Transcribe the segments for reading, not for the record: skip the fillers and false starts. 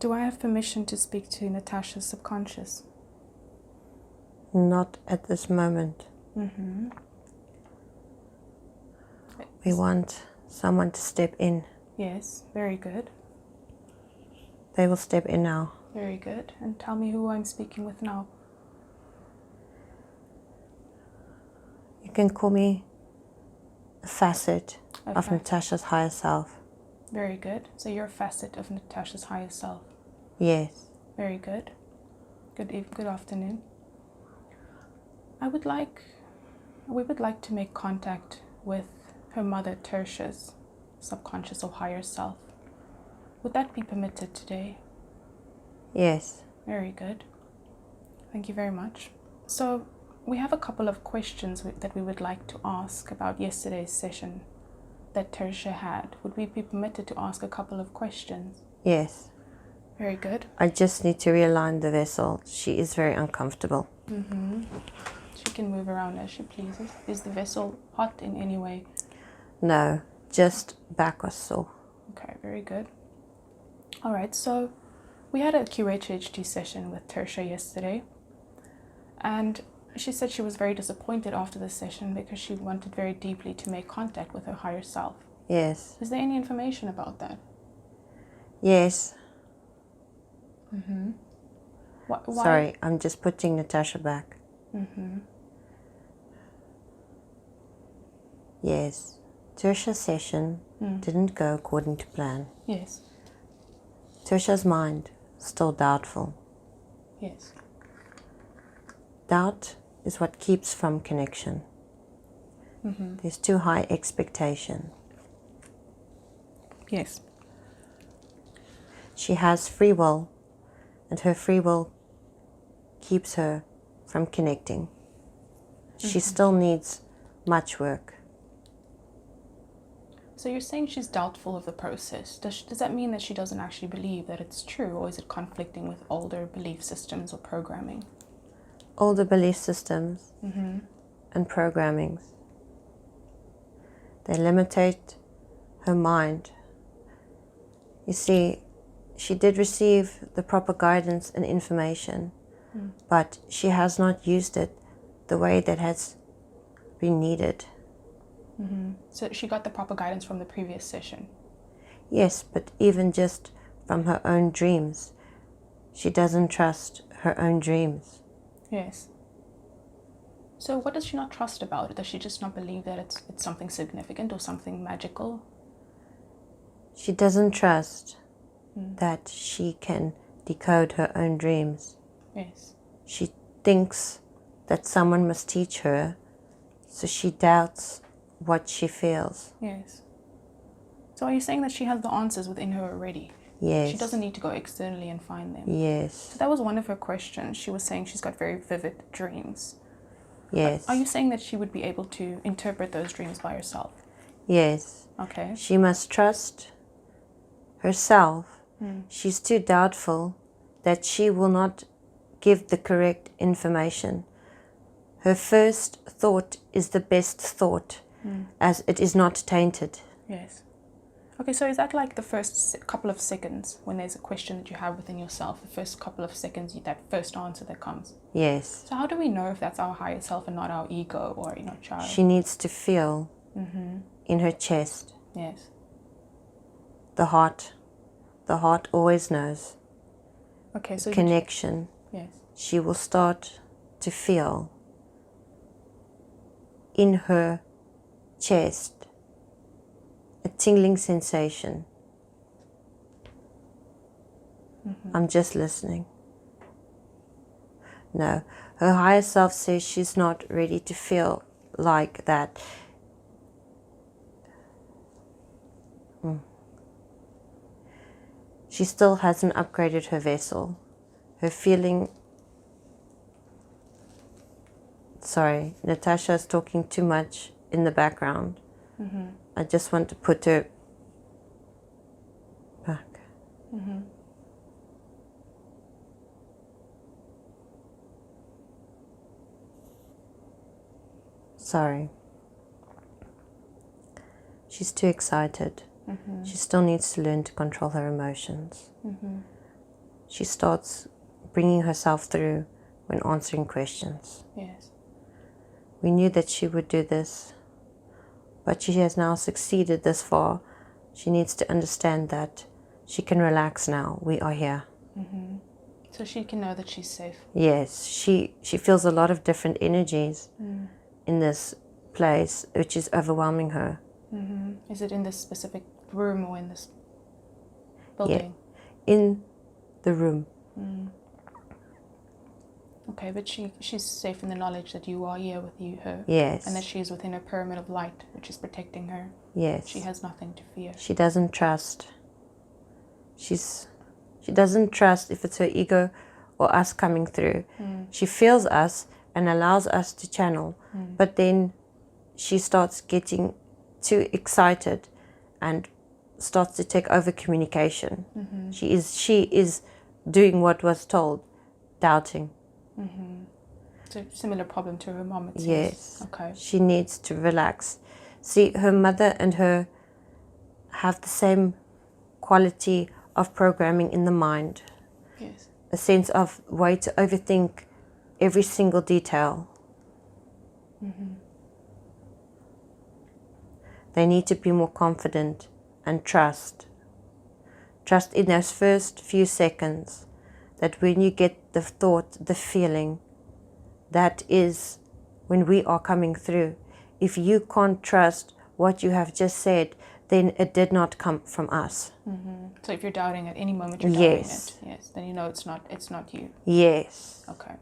Do I have permission to speak to Natasha's subconscious? Not at this moment. We want someone to step in. Yes, very good. They will step in now. Very good. And tell me who I'm speaking with now. You can call me a facet of Natasha's higher self. Very good. So you're a facet of Natasha's higher self. Yes. Very good. Good afternoon. We would like to make contact with her mother Tertia's subconscious or higher self. Would that be permitted today? Yes. Very good. Thank you very much. So we have a couple of questions that we would like to ask about yesterday's session that Tertia had. Would we be permitted to ask a couple of questions? Yes. Very good. I just need to realign the vessel. She is very uncomfortable. She can move around as she pleases. Is the vessel hot in any way? No, just back was sore. Okay, very good. All right, so we had a QHHT session with Tertia yesterday, and she said she was very disappointed after the session because she wanted very deeply to make contact with her higher self. Yes. Is there any information about that? Yes. Why? Sorry, I'm just putting Natasha back. Yes. Tertia's session didn't go according to plan. Yes. Tertia's mind still doubtful. Yes. Doubt is what keeps from connection. There's too high expectation. Yes. She has free will, and her free will keeps her from connecting. She still needs much work. So you're saying she's doubtful of the process. Does that mean that she doesn't actually believe that it's true, or is it conflicting with older belief systems or programming? Older belief systems and programmings. They limitate her mind. You see, she did receive the proper guidance and information, but she has not used it the way that has been needed. So she got the proper guidance from the previous session? Yes, but even just from her own dreams. She doesn't trust her own dreams. Yes. So what does she not trust about it? Does she just not believe that it's something significant or something magical? She doesn't trust that she can decode her own dreams. Yes. She thinks that someone must teach her, so she doubts what she feels. Yes. So are you saying that she has the answers within her already? Yes. She doesn't need to go externally and find them? Yes. So that was one of her questions. She was saying she's got very vivid dreams. Yes. Are you saying that she would be able to interpret those dreams by herself? Yes. Okay. She must trust herself. She's too doubtful that she will not give the correct information. Her first thought is the best thought, as it is not tainted. Yes. Okay, so is that like the first couple of seconds when there's a question that you have within yourself, the first couple of seconds, that first answer that comes? Yes. So how do we know if that's our higher self and not our ego or child? She needs to feel in her chest. Yes. The heart always knows. Okay, so connection. Yes. She will start to feel in her chest a tingling sensation. I'm just listening. No, her higher self says she's not ready to feel like that. She still hasn't upgraded her vessel. Her feeling... Sorry, Natasha is talking too much in the background. I just want to put her back. Sorry. She's too excited. She still needs to learn to control her emotions. she starts bringing herself through when answering questions. Yes. We knew that she would do this, but she has now succeeded this far. She needs to understand that she can relax now. We are here. Mm-hmm. So she can know that she's safe. Yes, she feels a lot of different energies in this place, which is overwhelming her. Mm-hmm. Is it in this specific room or in this building? Yeah, in the room. Okay, but she's safe in the knowledge that you are here with her. Yes. And that she's within a pyramid of light, which is protecting her. Yes. She has nothing to fear. She doesn't trust. She doesn't trust if it's her ego or us coming through. She feels us and allows us to channel, but then she starts getting too excited and starts to take over communication. She is doing what was told, doubting. It's a similar problem to her mom, it seems. Yes. Okay. She needs to relax. See, her mother and her have the same quality of programming in the mind. Yes. A sense of way to overthink every single detail. They need to be more confident and trust. Trust in those first few seconds that when you get the thought, the feeling, that is when we are coming through. If you can't trust what you have just said, then it did not come from us. So if you're doubting at any moment, you're doubting Yes. it. Yes. Then you know it's not you. Yes. Okay.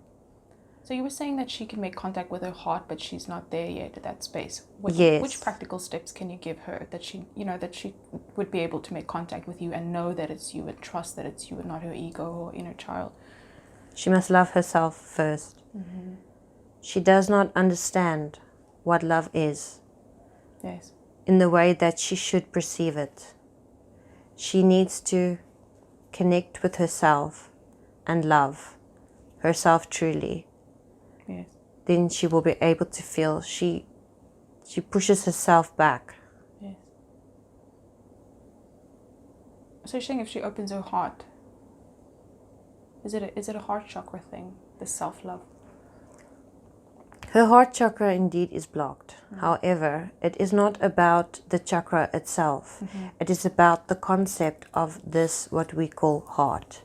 So you were saying that she can make contact with her heart, but she's not there yet at that space. Yes. Which practical steps can you give her that she would be able to make contact with you and know that it's you and trust that it's you and not her ego or inner child? She must love herself first. She does not understand what love is Yes. in the way that she should perceive it. She needs to connect with herself and love herself truly. Yes. Then she will be able to feel she pushes herself back. Yes. So you're saying if she opens her heart, is it a heart chakra thing, the self-love? Her heart chakra indeed is blocked. However, it is not about the chakra itself. It is about the concept of this, what we call heart.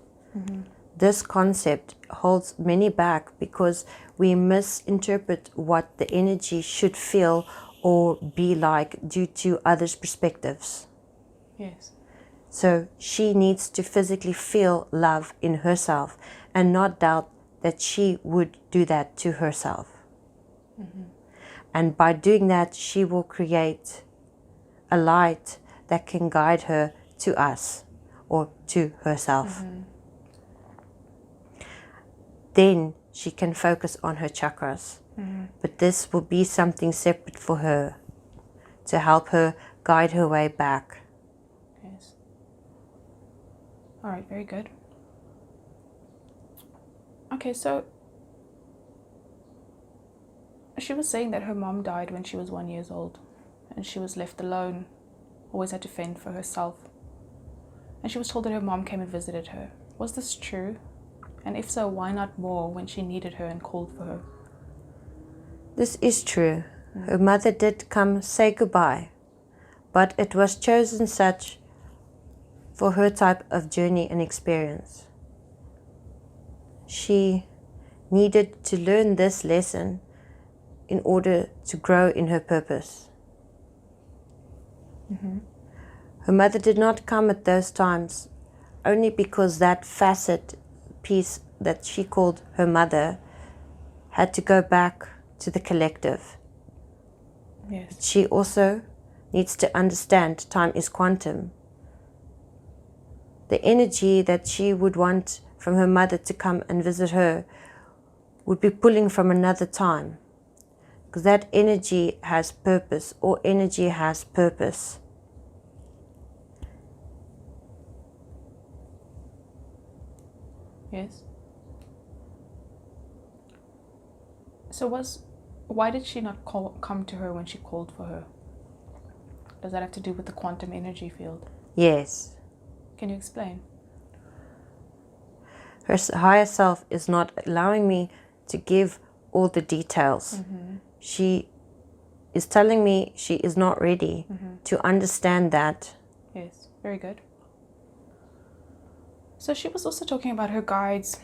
This concept holds many back because we misinterpret what the energy should feel or be like due to others' perspectives. Yes. So she needs to physically feel love in herself and not doubt that she would do that to herself. And by doing that, she will create a light that can guide her to us or to herself. Then she can focus on her chakras. But this will be something separate for her to help her guide her way back. Yes. All right, very good. Okay, so she was saying that her mom died when she was 1 year old and she was left alone, always had to fend for herself. And she was told that her mom came and visited her. Was this true? And if so, why not more when she needed her and called for her? This is true. Her mother did come say goodbye, but it was chosen such for her type of journey and experience. She needed to learn this lesson in order to grow in her purpose. Her mother did not come at those times only because that facet piece that she called her mother had to go back to the collective. Yes. She also needs to understand time is quantum. The energy that she would want from her mother to come and visit her would be pulling from another time, because that energy has purpose, or energy has purpose. Yes. So why did she not come to her when she called for her? Does that have to do with the quantum energy field? Yes. Can you explain? Her higher self is not allowing me to give all the details. She is telling me she is not ready to understand that. Yes, very good. So she was also talking about her guides.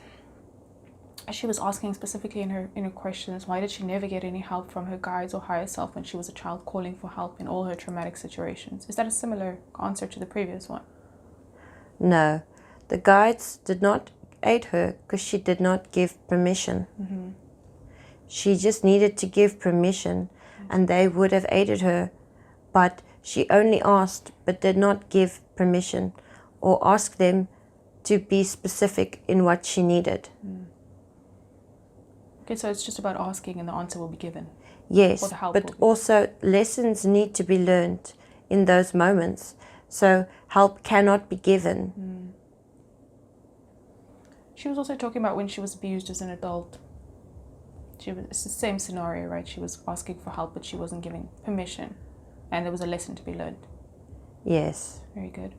She was asking specifically in her questions, why did she never get any help from her guides or higher self when she was a child calling for help in all her traumatic situations? Is that a similar answer to the previous one? No, the guides did not aid her because she did not give permission. She just needed to give permission and they would have aided her, but she only asked but did not give permission or ask them to be specific in what she needed. Okay, so it's just about asking and the answer will be given. Yes, but also lessons need to be learned in those moments. So help cannot be given. She was also talking about when she was abused as an adult. It's the same scenario, right? She was asking for help, but she wasn't giving permission. And there was a lesson to be learned. Yes. Very good.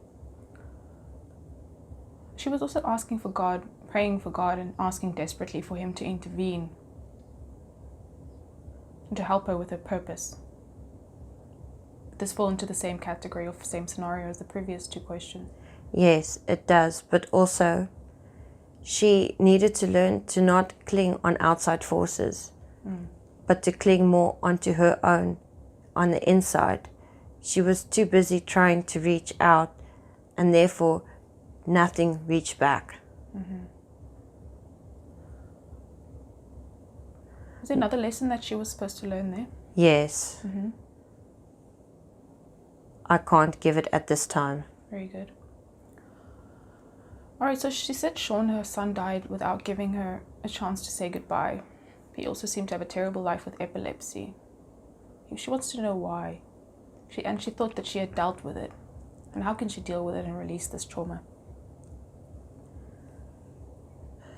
She was also asking for God, praying for God and asking desperately for him to intervene and to help her with her purpose. This fall into the same category of same scenario as the previous two questions. Yes, it does. But also, she needed to learn to not cling on outside forces, but to cling more onto her own, on the inside. She was too busy trying to reach out, and therefore nothing reached back. Is there another lesson that she was supposed to learn there? Yes. I can't give it at this time. Very good. All right, so she said Sean, her son, died without giving her a chance to say goodbye. He also seemed to have a terrible life with epilepsy. She wants to know why. She thought that she had dealt with it. And how can she deal with it and release this trauma?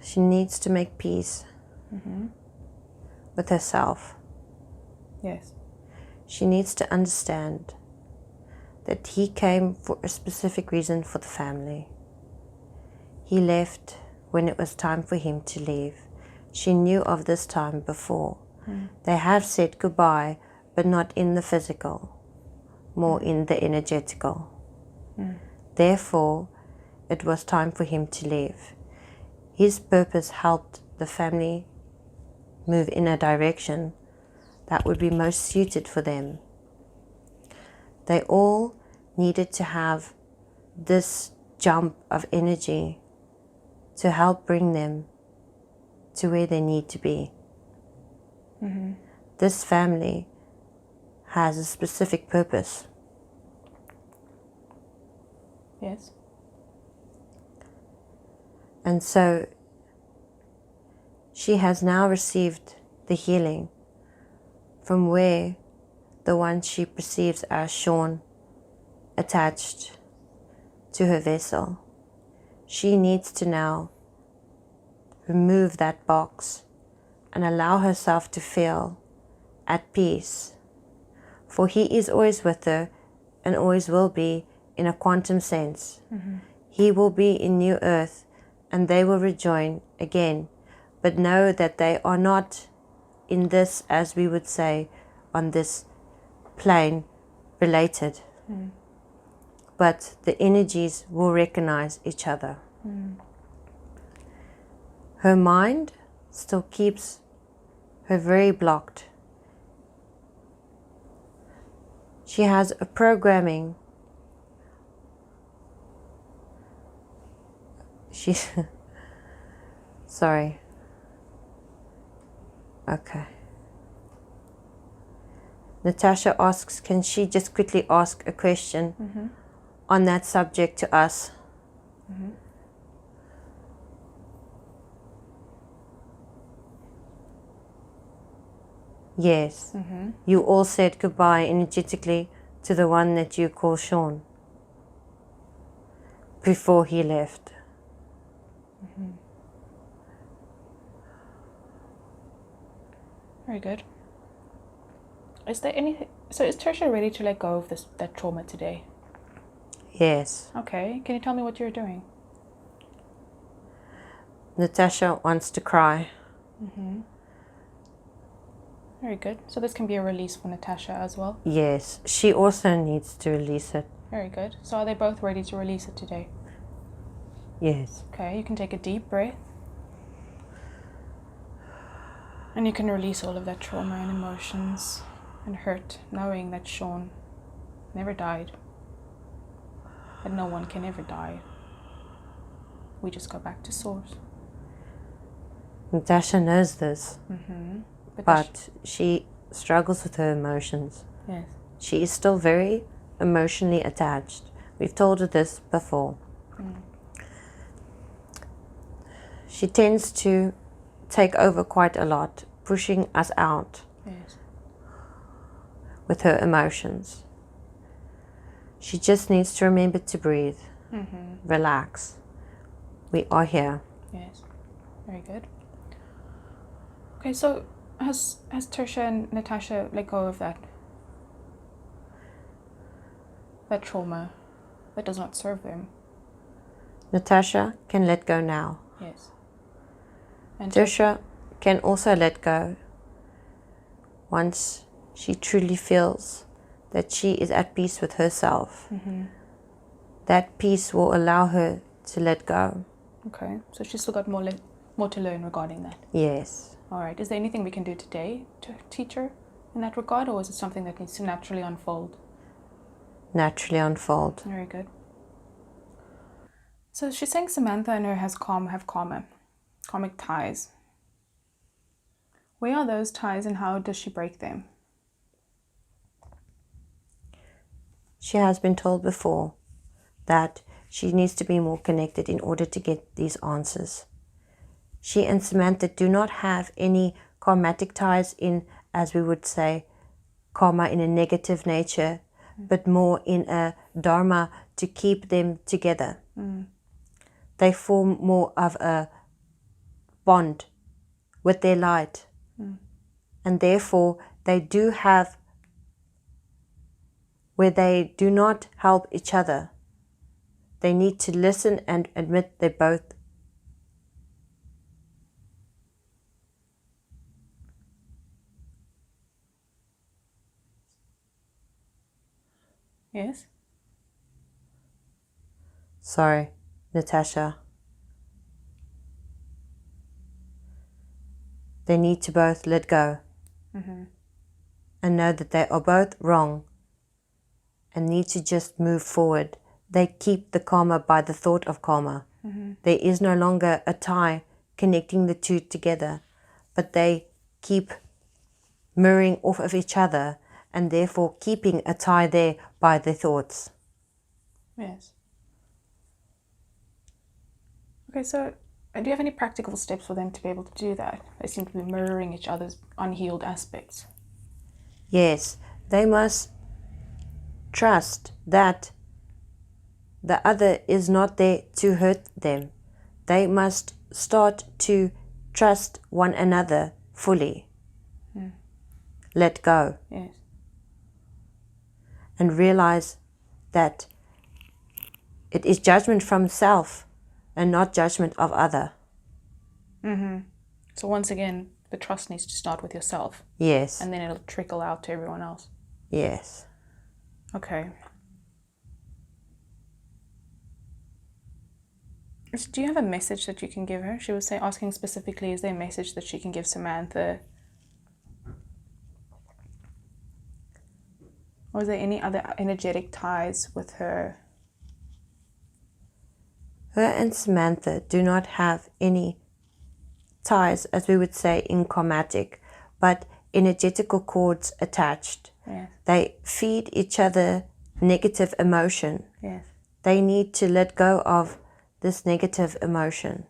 She needs to make peace with herself. Yes. She needs to understand that he came for a specific reason for the family. He left when it was time for him to leave. She knew of this time before. They have said goodbye, but not in the physical, more in the energetical. Therefore, it was time for him to leave. His purpose helped the family move in a direction that would be most suited for them. They all needed to have this jump of energy to help bring them to where they need to be. This family has a specific purpose. Yes. And so she has now received the healing from where the one she perceives as Sean attached to her vessel. She needs to now remove that box and allow herself to feel at peace. For he is always with her and always will be in a quantum sense. He will be in New Earth and they will rejoin again. But know that they are not in this, as we would say, on this plane related. But the energies will recognize each other. Her mind still keeps her very blocked. She has a programming. She's sorry. Okay. Natasha asks, can she just quickly ask a question on that subject to us? Yes. You all said goodbye energetically to the one that you call Sean before he left. Very good. Is there anything? So is Tertia ready to let go of that trauma today? Yes. Okay. Can you tell me what you're doing? Natasha wants to cry. Very good. So this can be a release for Natasha as well. Yes, she also needs to release it. Very good. So are they both ready to release it today? Yes. Okay, you can take a deep breath. And you can release all of that trauma and emotions and hurt, knowing that Sean never died. That no one can ever die. We just go back to source. Natasha knows this, but she struggles with her emotions. Yes. She is still very emotionally attached. We've told her this before. She tends to take over quite a lot, pushing us out with her emotions. She just needs to remember to breathe, relax. We are here. Yes, very good. Okay, so has Tertia and Natasha let go of that trauma that does not serve them? Natasha can let go now. Yes. And Tertia can also let go once she truly feels that she is at peace with herself. That peace will allow her to let go. Okay, so she's still got more to learn regarding that. Yes. All right, is there anything we can do today to teach her in that regard, or is it something that needs to naturally unfold? Naturally unfold. Very good. So she's saying Samantha and her have karmic ties. Where are those ties and how does she break them? She has been told before that she needs to be more connected in order to get these answers. She and Samantha do not have any karmatic ties in, as we would say, karma in a negative nature, but more in a dharma to keep them together. They form more of a bond with their light. And therefore, they do have where they do not help each other. They need to listen and admit they both. Yes? Sorry, Natasha. They need to both let go and know that they are both wrong and need to just move forward. They keep the karma by the thought of karma. There is no longer a tie connecting the two together, but they keep mirroring off of each other and therefore keeping a tie there by their thoughts. Yes. Okay, so do you have any practical steps for them to be able to do that? They seem to be mirroring each other's unhealed aspects. Yes, they must trust that the other is not there to hurt them. They must start to trust one another fully. Let go. Yes. And realize that it is judgment from self and not judgment of other. So once again, the trust needs to start with yourself. Yes. And then it'll trickle out to everyone else. Yes. Okay. So do you have a message that you can give her? She was asking specifically, is there a message that she can give Samantha? Or is there any other energetic ties with her? Her and Samantha do not have any ties, as we would say, in karmatic, but energetical cords attached. Yes. They feed each other negative emotion. Yes. They need to let go of this negative emotion,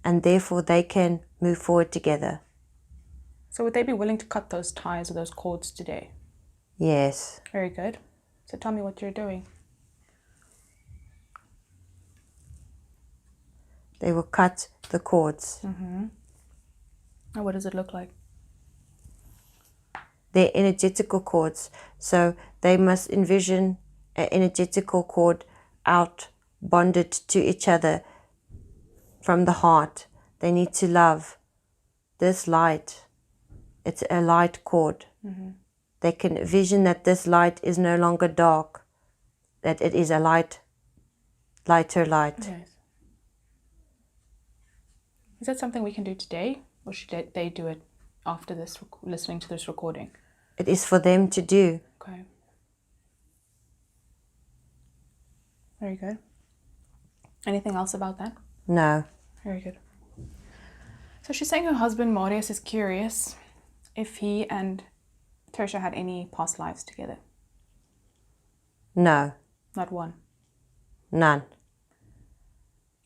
and therefore they can move forward together. So would they be willing to cut those ties or those cords today? Yes. Very good. So tell me what you're doing. They will cut the cords. And what does it look like? They're energetical cords. So they must envision an energetical cord out, bonded to each other from the heart. they need to love this light. It's a light chord. They can vision that this light is no longer dark, that it is a lighter light. Yes. Is that something we can do today, or should they do it after this, listening to this recording? It is for them to do. Okay. Very good. Anything else about that? No. Very good. So she's saying her husband Marius is curious if he and Tertia had any past lives together. No. Not one. None.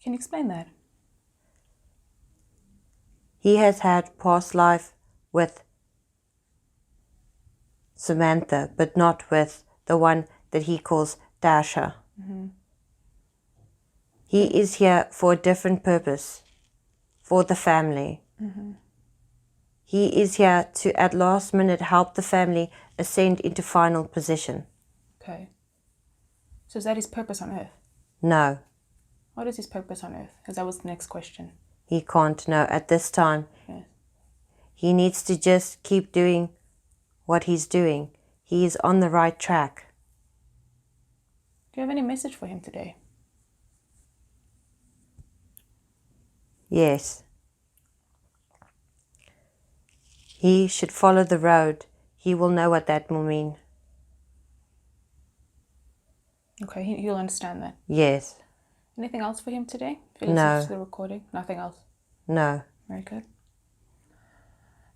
Can you explain that? He has had past life with Samantha, but not with the one that he calls Dasha. He is here for a different purpose, for the family. He is here to, at last minute, help the family ascend into final position. Okay. So is that his purpose on Earth? No. What is his purpose on Earth? Because that was the next question. He can't know at this time. Yes. He needs to just keep doing what he's doing. He is on the right track. Do you have any message for him today? Yes. He should follow the road. He will know what that will mean. Okay, he'll understand that. Yes. Anything else for him today? If he No. listens to the recording? Nothing else? No. Very good.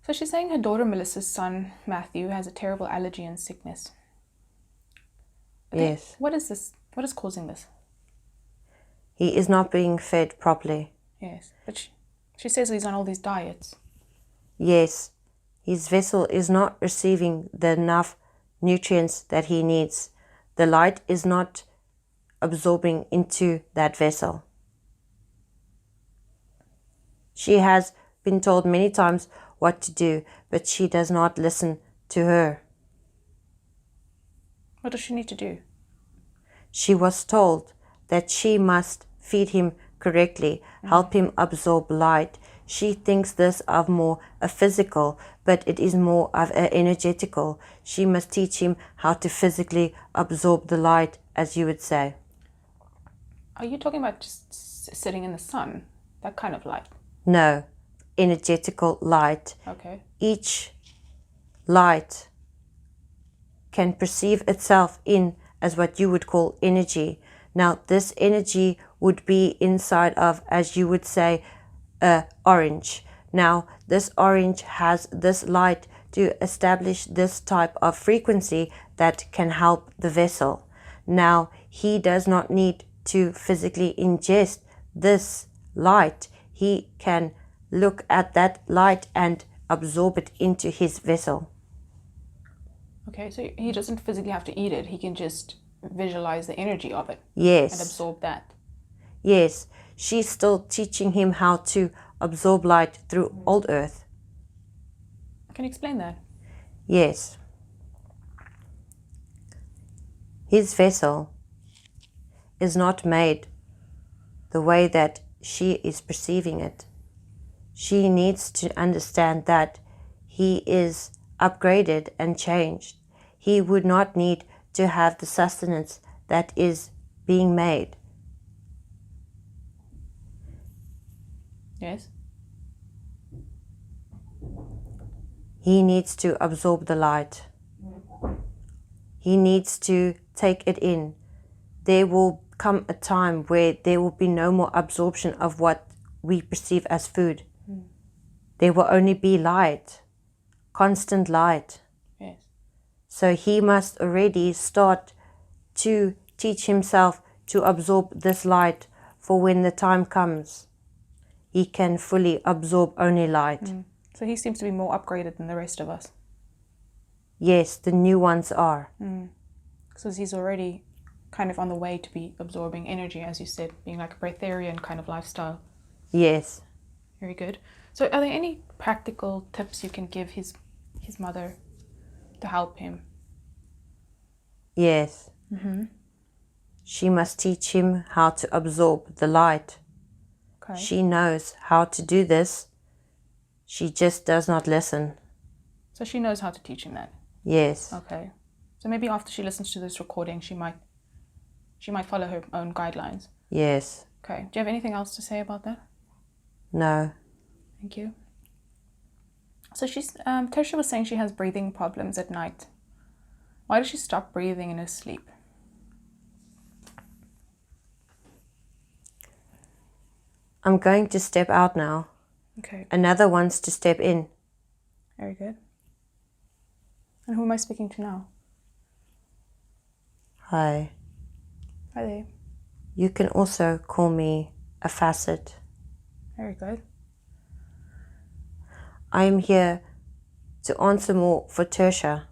So she's saying her daughter Melissa's son, Matthew, has a terrible allergy and sickness. Yes. What is this? What is causing this? He is not being fed properly. Yes, but she says he's on all these diets. Yes. His vessel is not receiving the enough nutrients that he needs. The light is not absorbing into that vessel. She has been told many times what to do, but she does not listen to her. What does she need to do? She was told that she must feed him correctly, help him absorb light. She thinks this of more a physical, but it is more of an energetical. She must teach him how to physically absorb the light, as you would say. Are you talking about just sitting in the sun? That kind of light? No, energetical light. Okay. Each light can perceive itself in as what you would call energy. Now, this energy would be inside of, as you would say, a orange. Now, this orange has this light to establish this type of frequency that can help the vessel. Now, he does not need to physically ingest this light. He can look at that light and absorb it into his vessel. Okay, so he doesn't physically have to eat it. He can just visualize the energy of it. Yes. And absorb that. Yes. She's still teaching him how to absorb light through old earth. Can you explain that? Yes. His vessel is not made the way that she is perceiving it. She needs to understand that he is upgraded and changed. He would not need to have the sustenance that is being made. Yes. He needs to absorb the light. He needs to take it in. There will come a time where there will be no more absorption of what we perceive as food. There will only be light, constant light. Yes. So he must already start to teach himself to absorb this light, for when the time comes, he can fully absorb only light. So he seems to be more upgraded than the rest of us. Yes, the new ones are. So he's already kind of on the way to be absorbing energy, as you said, being like a breatharian kind of lifestyle. Yes. Very good. So are there any practical tips you can give his mother to help him? Yes. She must teach him how to absorb the light. Okay. She knows how to do this. She just does not listen. So she knows how to teach him that? Yes. Okay. So maybe after she listens to this recording, she might follow her own guidelines. Yes. Okay. Do you have anything else to say about that? No. Thank you. So Tertia was saying she has breathing problems at night. Why does she stop breathing in her sleep? I'm going to step out now. Okay. Another wants to step in. Very good. And who am I speaking to now? Hi. Hi there. You can also call me a facet. Very good. I am here to answer more for Tertia.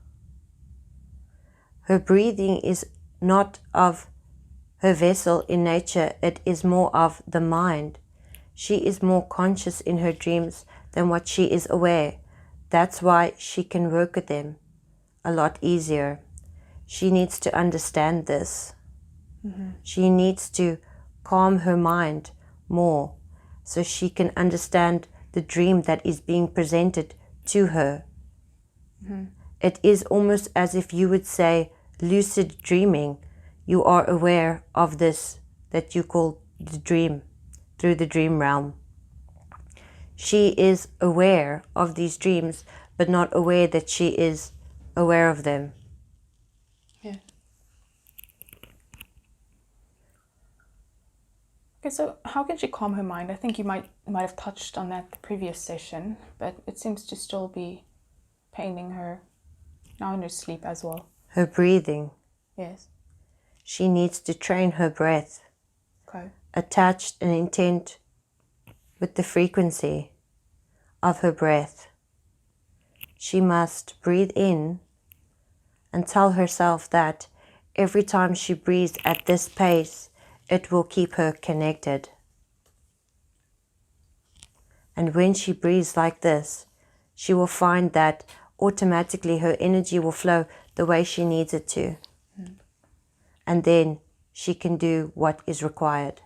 Her breathing is not of her vessel in nature, it is more of the mind. She is more conscious in her dreams than what she is aware. That's why she can work with them a lot easier. She needs to understand this. She needs to calm her mind more so she can understand the dream that is being presented to her. It is almost as if you would say lucid dreaming. You are aware of this that you call the dream through the dream realm. She is aware of these dreams, but not aware that she is aware of them. Yeah. Okay, so how can she calm her mind? I think you might have touched on that the previous session, but it seems to still be paining her now in her sleep as well. Her breathing. Yes. She needs to train her breath, Okay. attached and intent with the frequency of her breath. She must breathe in and tell herself that every time she breathes at this pace, it will keep her connected. And when she breathes like this, she will find that automatically her energy will flow the way she needs it to. And then she can do what is required.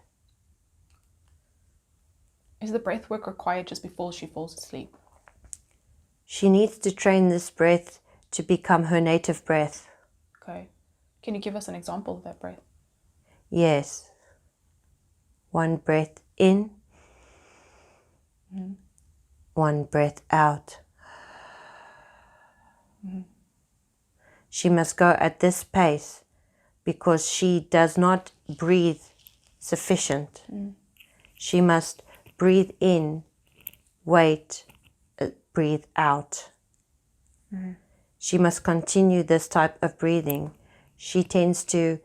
Is the breath work required just before she falls asleep? She needs to train this breath to become her native breath. Okay. Can you give us an example of that breath? Yes. One breath in, one breath out. She must go at this pace because she does not breathe sufficient. She must breathe in, wait, breathe out. She must continue this type of breathing. She tends to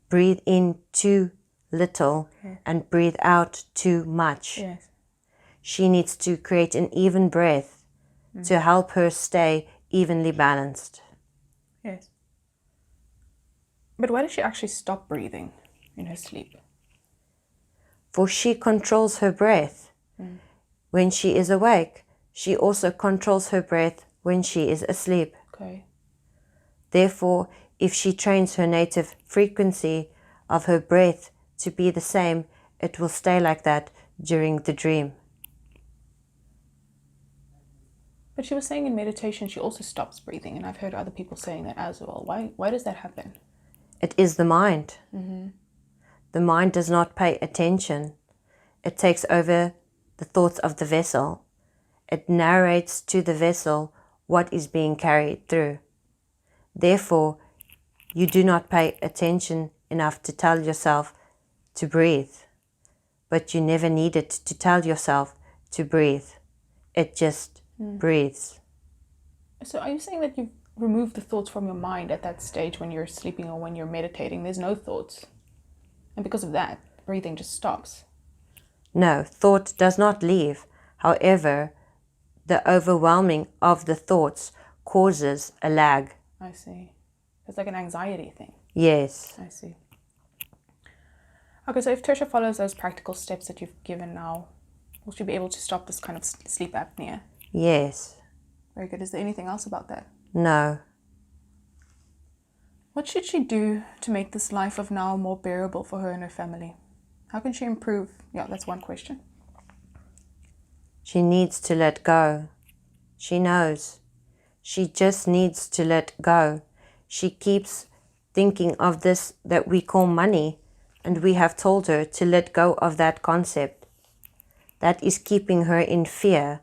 breathe in too little and breathe out too much. Yes. She needs to create an even breath to help her stay evenly balanced. Yes. But why does she actually stop breathing in her sleep? For she controls her breath when she is awake. She also controls her breath when she is asleep. Okay. Therefore, if she trains her native frequency of her breath to be the same, it will stay like that during the dream. But she was saying in meditation she also stops breathing, and I've heard other people saying that as well. Why does that happen? It is the mind. The mind does not pay attention. It takes over the thoughts of the vessel. It narrates to the vessel what is being carried through. Therefore, you do not pay attention enough to tell yourself to breathe. But you never needed to tell yourself to breathe. It just breathes. So are you saying that you've removed the thoughts from your mind at that stage when you're sleeping or when you're meditating? There's no thoughts. And because of that, breathing just stops. No, thought does not leave. However, the overwhelming of the thoughts causes a lag. I see. It's like an anxiety thing. Yes. I see. Okay, so if Tertia follows those practical steps that you've given now, will she be able to stop this kind of sleep apnea? Yes. Very good. Is there anything else about that? No. What should she do to make this life of now more bearable for her and her family? How can she improve? Yeah, that's one question. She needs to let go. She knows. She just needs to let go. She keeps thinking of this that we call money, and we have told her to let go of that concept. That is keeping her in fear,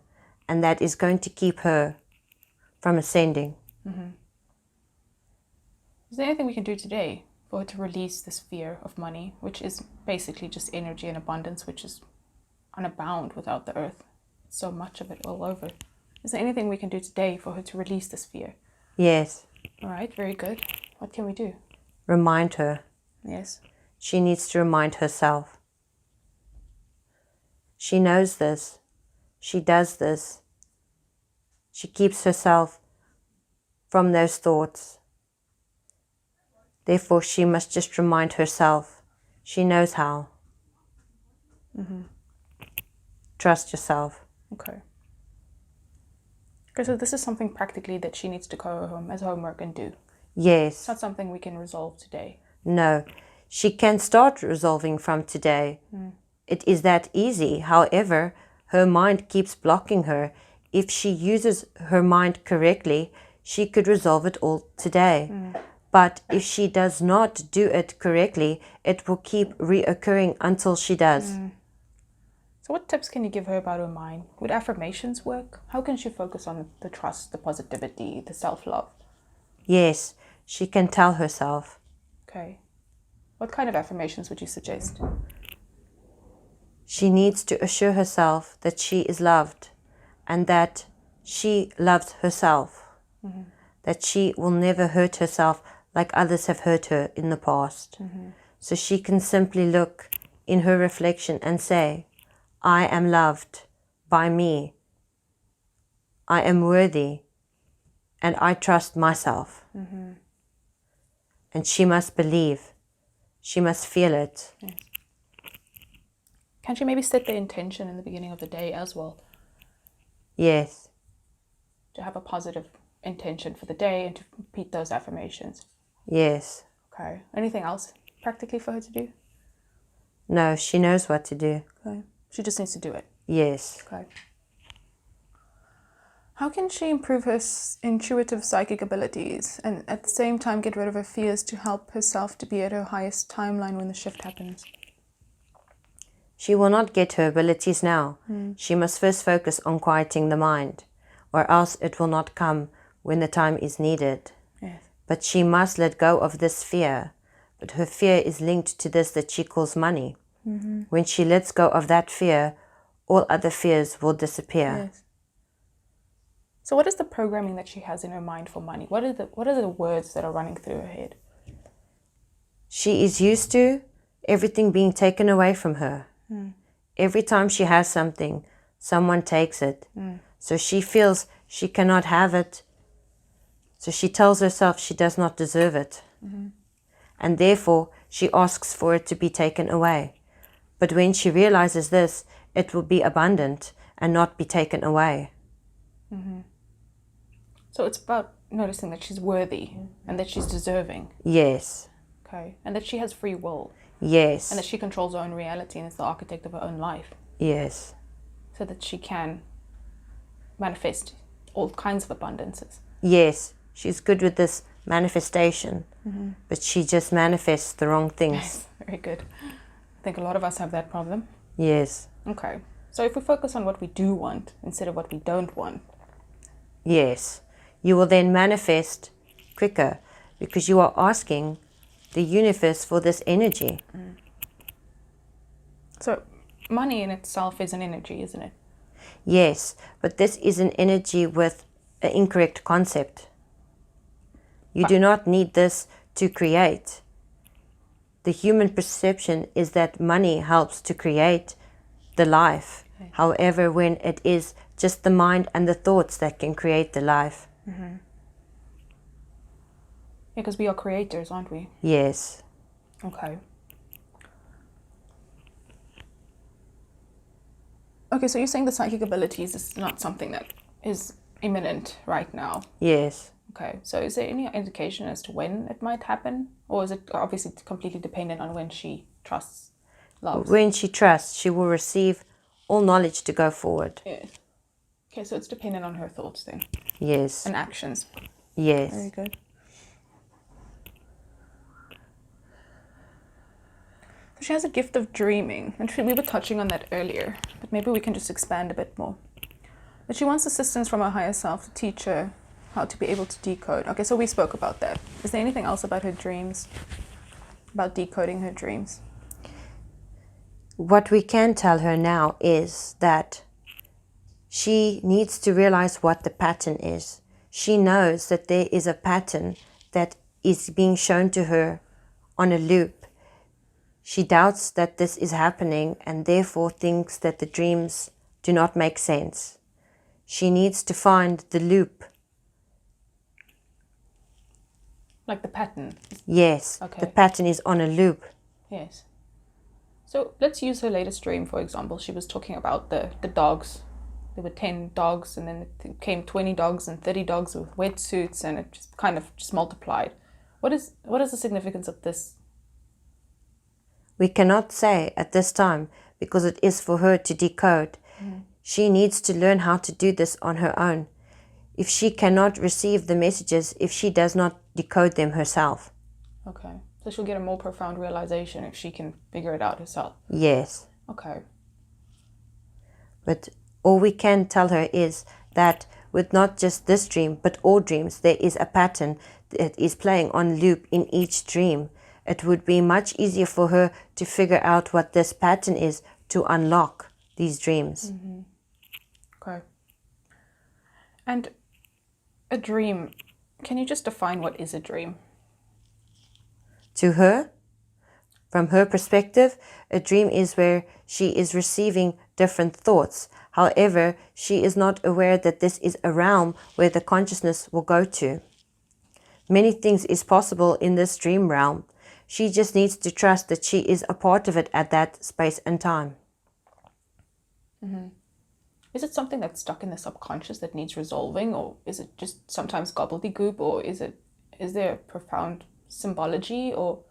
and that is going to keep her from ascending. Mm-hmm. Is there anything we can do today for her to release this fear of money, which is basically just energy and abundance, which is unabound without the earth? So much of it all over. Is there anything we can do today for her to release this fear? Yes. All right, very good. What can we do? Remind her. Yes. She needs to remind herself. She knows this. She does this. She keeps herself from those thoughts. Therefore, she must just remind herself. She knows how. Mm-hmm. Trust yourself. Okay. Okay, so this is something practically that she needs to go home as homework and do. Yes. It's not something we can resolve today. No. She can start resolving from today. It is that easy. However, her mind keeps blocking her. If she uses her mind correctly, she could resolve it all today. But if she does not do it correctly, it will keep reoccurring until she does. So what tips can you give her about her mind? Would affirmations work? How can she focus on the trust, the positivity, the self-love? Yes, she can tell herself. Okay. What kind of affirmations would you suggest? She needs to assure herself that she is loved and that she loves herself. That she will never hurt herself like others have hurt her in the past. So she can simply look in her reflection and say, I am loved by me. I am worthy and I trust myself. And she must believe. She must feel it. Yes. Can she maybe set the intention in the beginning of the day as well? Yes. To have a positive intention for the day and to repeat those affirmations. Yes. Okay. Anything else practically for her to do? No, she knows what to do. Okay. She just needs to do it. Yes. Okay. How can she improve her intuitive psychic abilities and at the same time get rid of her fears to help herself to be at her highest timeline when the shift happens? She will not get her abilities now. She must first focus on quieting the mind, or else it will not come when the time is needed. Yes. But she must let go of this fear. But her fear is linked to this that she calls money. When she lets go of that fear, all other fears will disappear. Yes. So what is the programming that she has in her mind for money? What are the words that are running through her head? She is used to everything being taken away from her. Every time she has something, someone takes it. So she feels she cannot have it. So she tells herself she does not deserve it. And therefore, she asks for it to be taken away. But when she realizes this, it will be abundant and not be taken away. So it's about noticing that she's worthy and that she's deserving. Yes. Okay. And that she has free will. Yes. And that she controls her own reality and is the architect of her own life. Yes. So that she can manifest all kinds of abundances. Yes. She's good with this manifestation, but she just manifests the wrong things. Yes, very good. I think a lot of us have that problem. Yes. Okay. So if we focus on what we do want instead of what we don't want. Yes. You will then manifest quicker because you are asking the universe for this energy. So money in itself is an energy, isn't it? Yes, but this is an energy with an incorrect concept. You do not need this to create. The human perception is that money helps to create the life. Okay. However, when it is just the mind and the thoughts that can create the life. Yeah, because we are creators, aren't we? Yes. Okay. Okay, so you're saying the psychic abilities is not something that is imminent right now? Yes. Okay, so is there any indication as to when it might happen? Or is it obviously completely dependent on when she trusts, loves? When she trusts, she will receive all knowledge to go forward. Yes. Okay, so it's dependent on her thoughts then. Yes. And actions. Yes. Very good. So she has a gift of dreaming, and we were touching on that earlier, but maybe we can just expand a bit more. But she wants assistance from her higher self to teach her how to be able to decode. Okay, so we spoke about that. Is there anything else about her dreams? About decoding her dreams? What we can tell her now is that she needs to realize what the pattern is. She knows that there is a pattern that is being shown to her on a loop. She doubts that this is happening and therefore thinks that the dreams do not make sense. She needs to find the loop. Like the pattern? Yes, okay. The pattern is on a loop. Yes. So let's use her latest dream, for example. She was talking about the dogs. There were 10 dogs, and then it came 20 dogs and 30 dogs with wetsuits, and it just kind of just multiplied. What is the significance of this? We cannot say at this time because it is for her to decode. She needs to learn how to do this on her own. If she cannot receive the messages, if she does not decode them herself. Okay. So she'll get a more profound realization if she can figure it out herself. Yes. Okay. But all we can tell her is that with not just this dream, but all dreams, there is a pattern that is playing on loop in each dream. It would be much easier for her to figure out what this pattern is to unlock these dreams. Mm-hmm. Okay. And a dream, can you just define what is a dream? To her, from her perspective, a dream is where she is receiving different thoughts. However, she is not aware that this is a realm where the consciousness will go to. Many things is possible in this dream realm. She just needs to trust that she is a part of it at that space and time. Mm-hmm. Is it something that's stuck in the subconscious that needs resolving, or is it just sometimes gobbledygook, or is there a profound symbology, or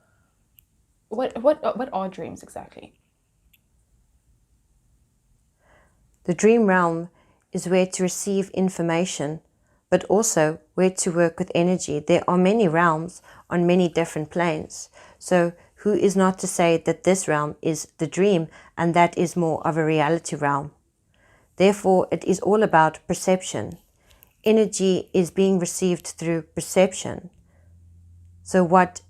what are dreams exactly? The dream realm is where to receive information, but also where to work with energy. There are many realms on many different planes. So who is not to say that this realm is the dream and that is more of a reality realm? Therefore, it is all about perception. Energy is being received through perception. So what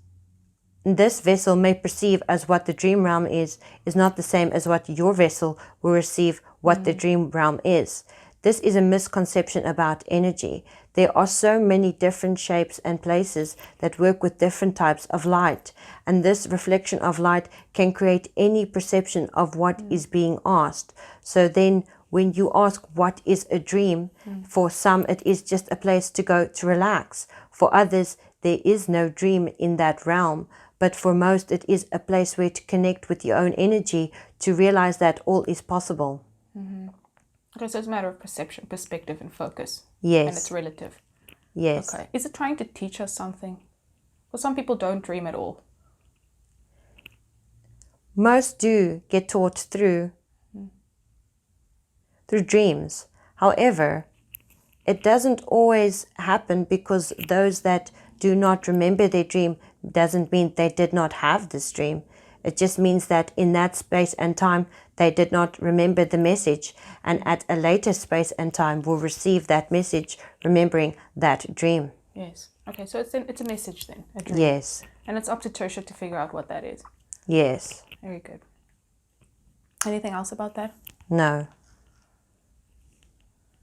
this vessel may perceive as what the dream realm is not the same as what your vessel will receive what the dream realm is. This is a misconception about energy. There are so many different shapes and places that work with different types of light. And this reflection of light can create any perception of what is being asked. So then when you ask what is a dream, for some it is just a place to go to relax. For others, there is no dream in that realm. But for most, it is a place where to connect with your own energy to realize that all is possible. Mm-hmm. Okay, so it's a matter of perception, perspective, and focus. Yes. And it's relative. Yes. Okay. Is it trying to teach us something? Well, some people don't dream at all. Most do get taught through dreams. However, it doesn't always happen because those that do not remember their dream doesn't mean they did not have this dream. It just means that in that space and time, they did not remember the message, and at a later space and time will receive that message, remembering that dream. Yes. Okay, so it's a message then, a dream. Yes. And it's up to Tertia to figure out what that is. Yes. Very good. Anything else about that? No.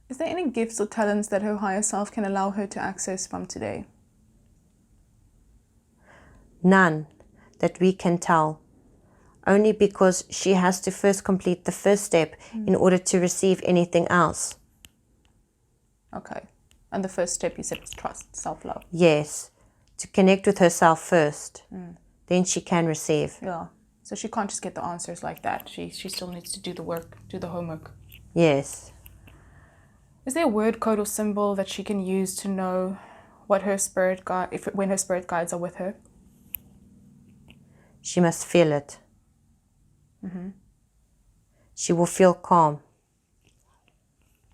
Is there any gifts or talents that her higher self can allow her to access from today? None that we can tell. Only because she has to first complete the first step in order to receive anything else. Okay. And the first step, you said, was trust, self-love. Yes. To connect with herself first. Then she can receive. Yeah. So she can't just get the answers like that. She still needs to do the work, do the homework. Yes. Is there a word, code, or symbol that she can use to know what her spirit guide, when her spirit guides are with her? She must feel it. she will feel calm.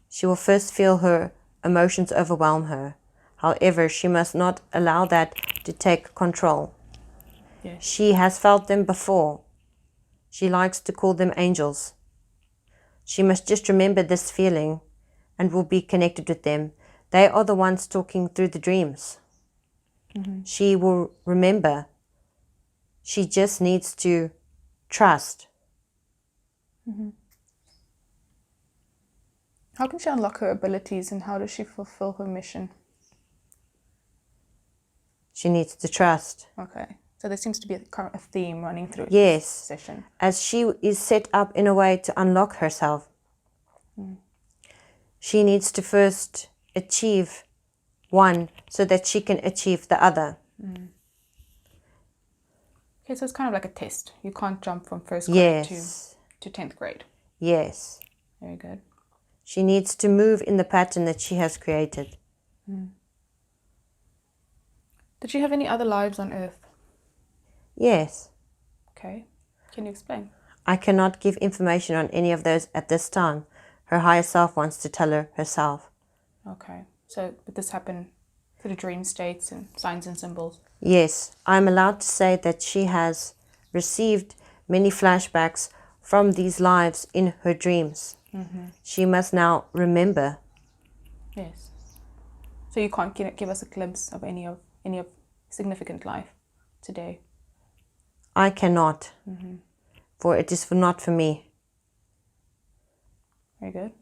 She will first feel her emotions overwhelm her. However, she must not allow that to take control. Yes. She has felt them before. She likes to call them angels. She must just remember this feeling and will be connected with them. They are the ones talking through the dreams. She will remember. She just needs to trust. How can she unlock her abilities and how does she fulfill her mission? She needs to trust. Okay. So there seems to be a theme running through Yes. this session. As she is set up in a way to unlock herself. She needs to first achieve one so that she can achieve the other. Okay, so it's kind of like a test. You can't jump from first grade to 10th grade. Yes. Very good. She needs to move in the pattern that she has created. Did she have any other lives on Earth? Yes. Okay. Can you explain? I cannot give information on any of those at this time. Her higher self wants to tell her herself. Okay. So, but this happened through dream states and signs and symbols? Yes. I'm allowed to say that she has received many flashbacks from these lives in her dreams. She must now remember. Yes. So you can't give us a glimpse of any of significant life today? I cannot. For it is not for me. Very good.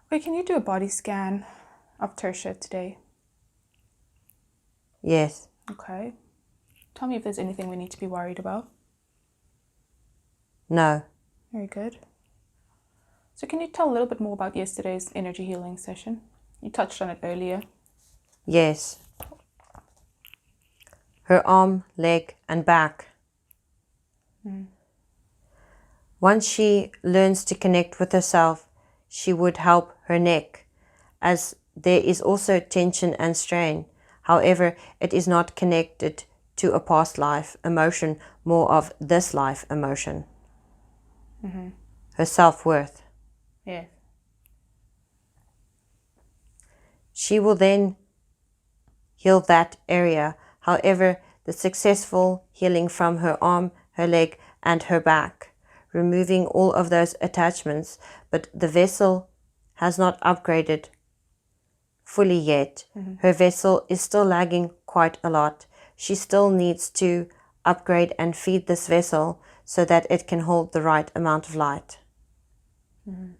Okay, can you do a body scan of Tertia today? Yes. Okay. Tell me if there's anything we need to be worried about. No. Very good. So can you tell a little bit more about yesterday's energy healing session? You touched on it earlier. Yes. Her arm, leg, and back. Once she learns to connect with herself, she would help her neck, as there is also tension and strain. However, it is not connected to a past life emotion, more of this life emotion. Her self-worth. Yes. She will then heal that area. However, the successful healing from her arm, her leg, and her back, removing all of those attachments, but the vessel has not upgraded fully yet. Her vessel is still lagging quite a lot. She still needs to upgrade and feed this vessel so that it can hold the right amount of light. And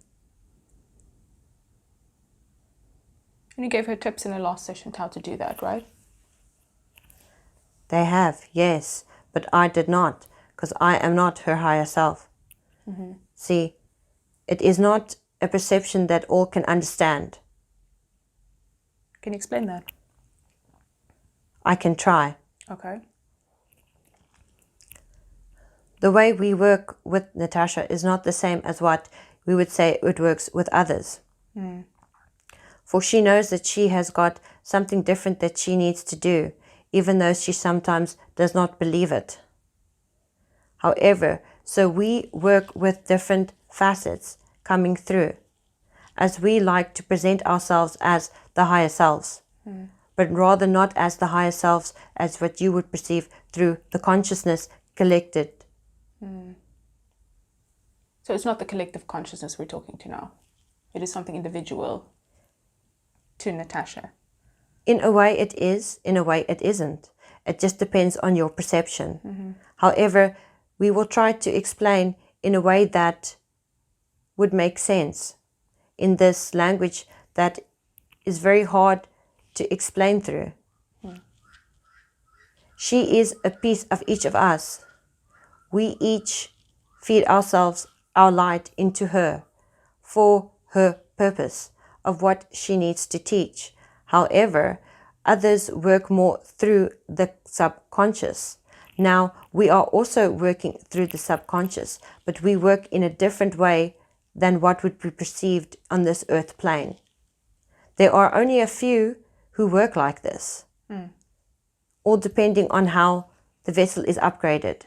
you gave her tips in the last session how to do that, right? They have, yes, but I did not, because I am not her higher self. See, it is not a perception that all can understand. Can you explain that? I can try. Okay. The way we work with Natasha is not the same as what we would say it works with others. For she knows that she has got something different that she needs to do, even though she sometimes does not believe it. However, so we work with different facets coming through, as we like to present ourselves as the higher selves, but rather not as the higher selves as what you would perceive through the consciousness collected. So it's not the collective consciousness we're talking to now. It is something individual to Natasha. In a way it is, in a way it isn't. It just depends on your perception. However, we will try to explain in a way that would make sense in this language that is very hard to explain through. She is a piece of each of us. We each feed ourselves, our light into her for her purpose of what she needs to teach. However, others work more through the subconscious. Now, we are also working through the subconscious, but we work in a different way than what would be perceived on this earth plane. There are only a few who work like this, all depending on how the vessel is upgraded.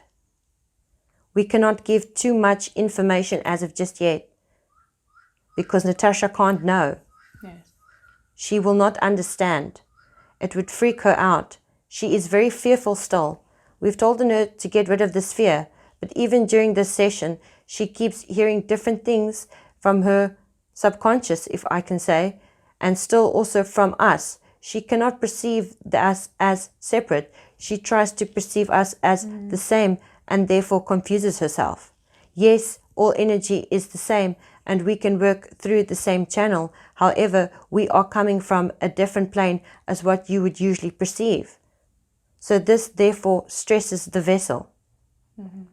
we cannot give too much information as of just yet, because Natasha can't know. Yes. She will not understand. It would freak her out. She is very fearful still. We've told her to get rid of this fear, but even during this session, she keeps hearing different things from her subconscious, if I can say, and still also from us. She cannot perceive us as separate. She tries to perceive us as the same and therefore confuses herself. Yes, all energy is the same and we can work through the same channel. However, we are coming from a different plane as what you would usually perceive. So this therefore stresses the vessel. Mm-hmm.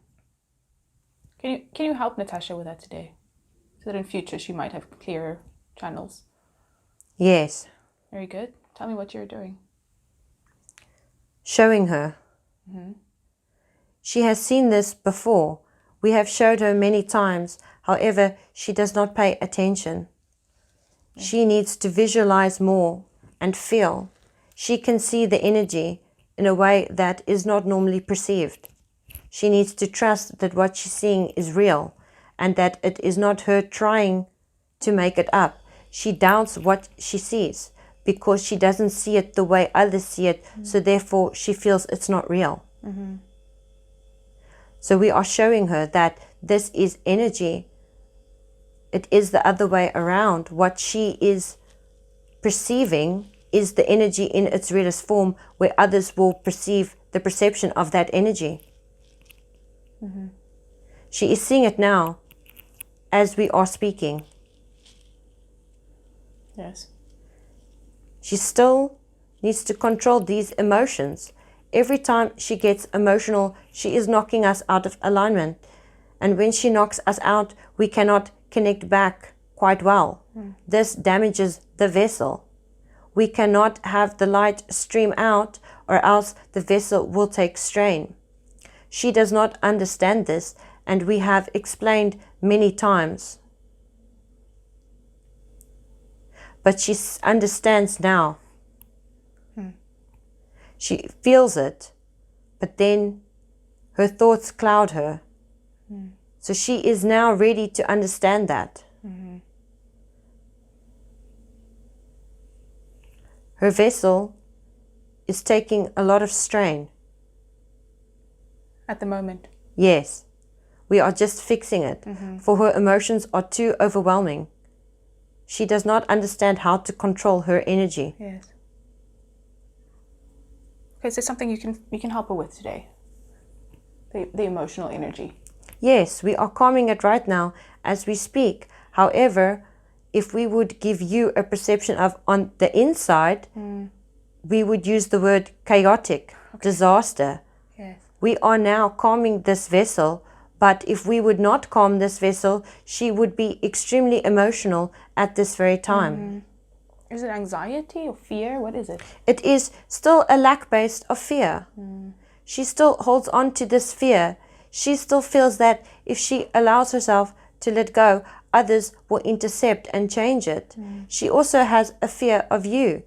Can you help Natasha with that today? So that in future she might have clearer channels. Yes. Very good. Tell me what you're doing. Showing her. Mm-hmm. She has seen this before. We have showed her many times. However, she does not pay attention. Yes. She needs to visualize more and feel. She can see the energy in a way that is not normally perceived. She needs to trust that what she's seeing is real and that it is not her trying to make it up. She doubts what she sees because she doesn't see it the way others see it, so therefore she feels it's not real. Mm-hmm. So we are showing her that this is energy. It is the other way around. What she is perceiving is the energy in its realest form, where others will perceive the perception of that energy. Mm-hmm. She is seeing it now as we are speaking. Yes. She still needs to control these emotions. Every time she gets emotional, she is knocking us out of alignment. And when she knocks us out, we cannot connect back quite well. This damages the vessel. We cannot have the light stream out, or else the vessel will take strain. She does not understand this, and we have explained many times. But she understands now. She feels it, but then her thoughts cloud her. So she is now ready to understand that. Mm-hmm. Her vessel is taking a lot of strain. At the moment? Yes. We are just fixing it. Mm-hmm. For her emotions are too overwhelming. She does not understand how to control her energy. Yes. Okay, so something you can help her with today. The emotional energy. Yes, we are calming it right now as we speak. However, if we would give you a perception of on the inside, we would use the word chaotic, disaster. Yes. We are now calming this vessel, but if we would not calm this vessel, she would be extremely emotional at this very time. Is it anxiety or fear? What is it? It is still a lack based of fear. She still holds on to this fear. She still feels that if she allows herself to let go, others will intercept and change it. She also has a fear of you.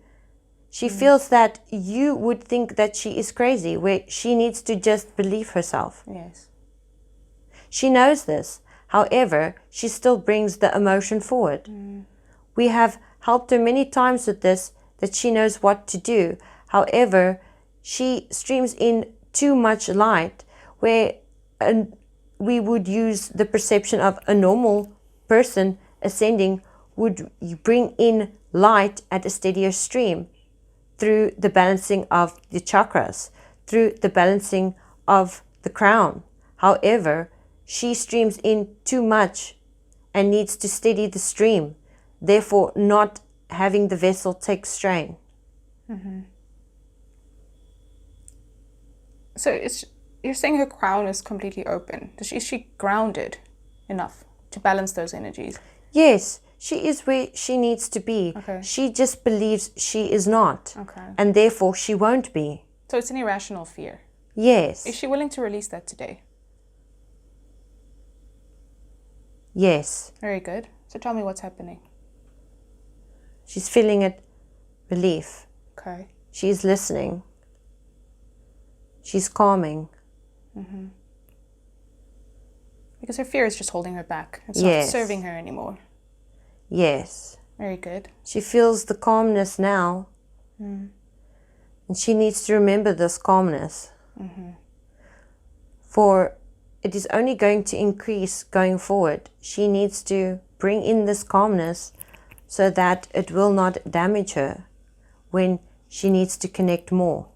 She feels that you would think that she is crazy, where she needs to just believe herself. Yes. She knows this. However, she still brings the emotion forward. We have helped her many times with this, that she knows what to do. However, she streams in too much light, where we would use the perception of a normal person ascending would bring in light at a steadier stream through the balancing of the chakras, through the balancing of the crown. However, she streams in too much and needs to steady the stream, therefore not having the vessel take strain. So you're saying her crown is completely open. Is she grounded enough to balance those energies? Yes, she is where she needs to be. Okay. She just believes she is not. Okay. And therefore she won't be. So it's an irrational fear. Yes. Is she willing to release that today? Yes. Very good. So tell me what's happening. She's feeling it, relief. Okay. She's listening. She's calming. Because her fear is just holding her back. It's not Yes. serving her anymore. Yes. Very good. She feels the calmness now. And she needs to remember this calmness. For it is only going to increase going forward. She needs to bring in this calmness so that it will not damage her when she needs to connect more.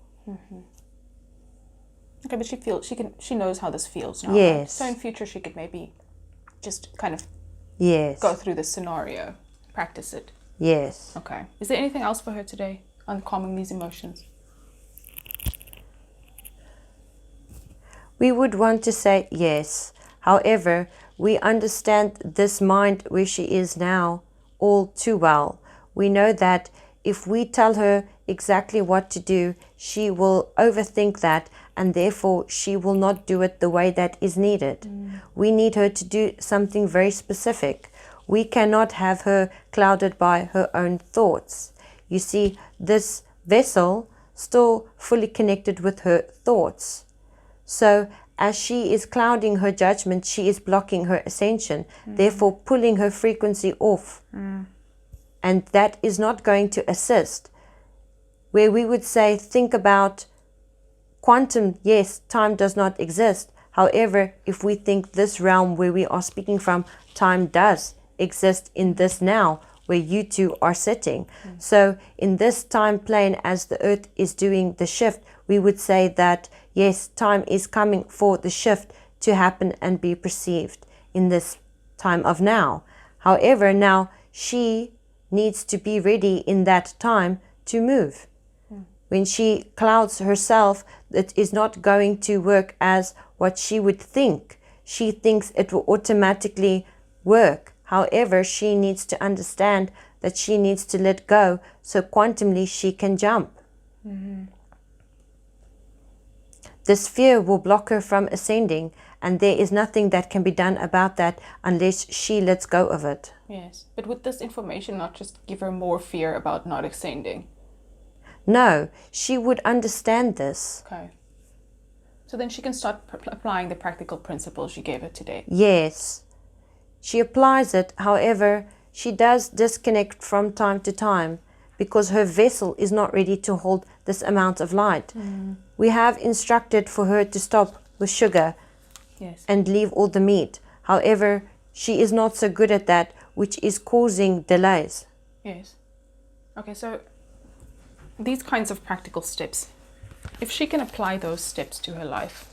Okay, but she knows how this feels now. Yes. Right? So in future she could maybe just kind of Yes. go through this scenario, practice it. Yes. Okay. Is there anything else for her today on calming these emotions? We would want to say yes. However, we understand this mind where she is now all too well. We know that if we tell her exactly what to do, she will overthink that, and therefore she will not do it the way that is needed. We need her to do something very specific. We cannot have her clouded by her own thoughts. You see, this vessel still fully connected with her thoughts. So as she is clouding her judgment, she is blocking her ascension, therefore pulling her frequency off. And that is not going to assist. Where we would say, think about quantum, yes, time does not exist. However, if we think this realm where we are speaking from, time does exist in this now, where you two are sitting. So in this time plane, as the earth is doing the shift, we would say that, yes, time is coming for the shift to happen and be perceived in this time of now. However, now she needs to be ready in that time to move. When she clouds herself, it is not going to work as what she would think. She thinks it will automatically work. However, she needs to understand that she needs to let go so quantumly she can jump. This fear will block her from ascending, and there is nothing that can be done about that unless she lets go of it. Yes, but would this information not just give her more fear about not ascending? No, she would understand this. Okay. So then she can start applying the practical principles you gave her today. Yes. She applies it, however, she does disconnect from time to time because her vessel is not ready to hold this amount of light. We have instructed for her to stop with sugar and leave all the meat. However, she is not so good at that, which is causing delays. Yes. Okay, so these kinds of practical steps, if she can apply those steps to her life,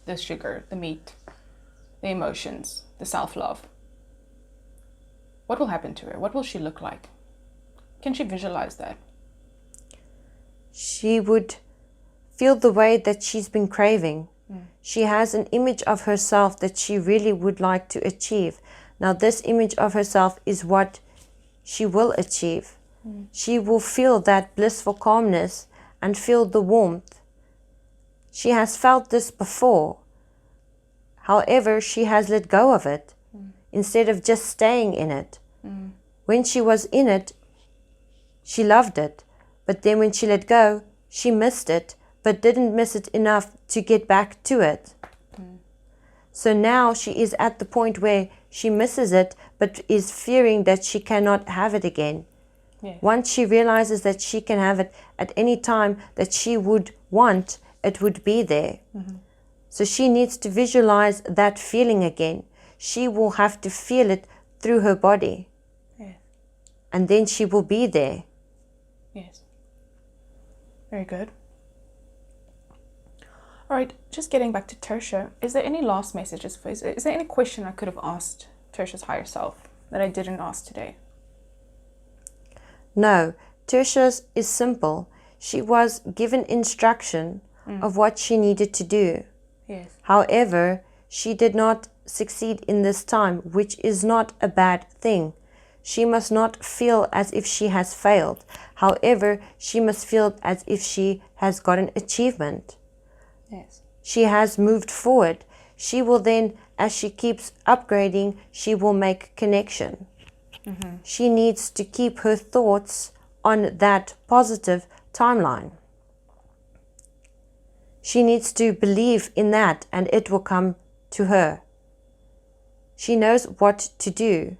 the sugar, the meat, the emotions, the self-love, what will happen to her? What will she look like? Can she visualize that? She would feel the way that she's been craving. She has an image of herself that she really would like to achieve. Now this image of herself is what she will achieve. She will feel that blissful calmness and feel the warmth. She has felt this before. However, she has let go of it instead of just staying in it. When she was in it, she loved it. But then when she let go, she missed it, but didn't miss it enough to get back to it. So now she is at the point where she misses it, but is fearing that she cannot have it again. Yes. Once she realizes that she can have it at any time that she would want, it would be there. So she needs to visualize that feeling again. She will have to feel it through her body. Yes. And then she will be there. Yes. Very good. All right, just getting back to Tertia, is there any last messages? Is there any question I could have asked Tertia's higher self that I didn't ask today? No, Tertia's is simple. She was given instruction of what she needed to do. Yes. However, she did not succeed in this time, which is not a bad thing. She must not feel as if she has failed. However, she must feel as if she has got an achievement. Yes. She has moved forward. She will then, as she keeps upgrading, she will make connection. She needs to keep her thoughts on that positive timeline. She needs to believe in that and it will come to her. She knows what to do.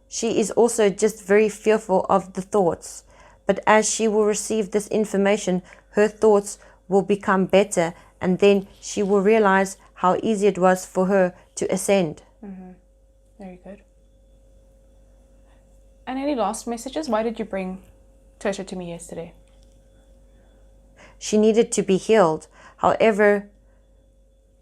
She is also just very fearful of the thoughts. But as she will receive this information, her thoughts will become better, and then she will realize how easy it was for her to ascend. Very good. And any last messages? Why did you bring Tertia to me yesterday? She needed to be healed. However,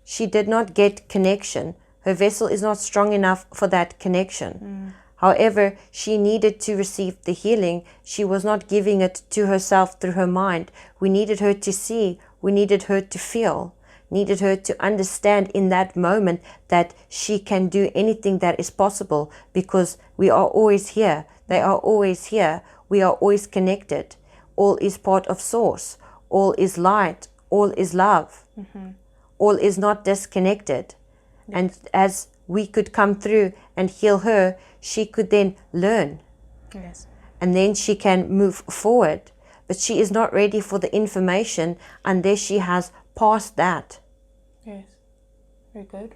she did not get connection. Her vessel is not strong enough for that connection. However, she needed to receive the healing. She was not giving it to herself through her mind. We needed her to see. We needed her to feel. Needed her to understand in that moment that she can do anything that is possible, because we are always here. They are always here. We are always connected. All is part of Source. All is light. All is love. All is not disconnected. And as we could come through and heal her, she could then learn. Yes. And then she can move forward. But she is not ready for the information unless she has passed that. Yes. Very good.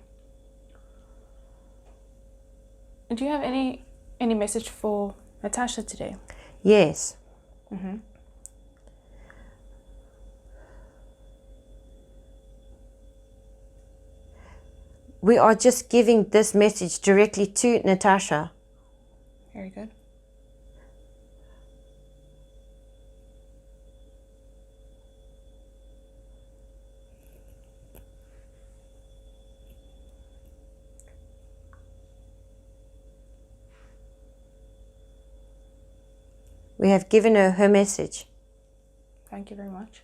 And do you have any message for Natasha today? Yes. We are just giving this message directly to Natasha. Very good. We have given her her message. Thank you very much.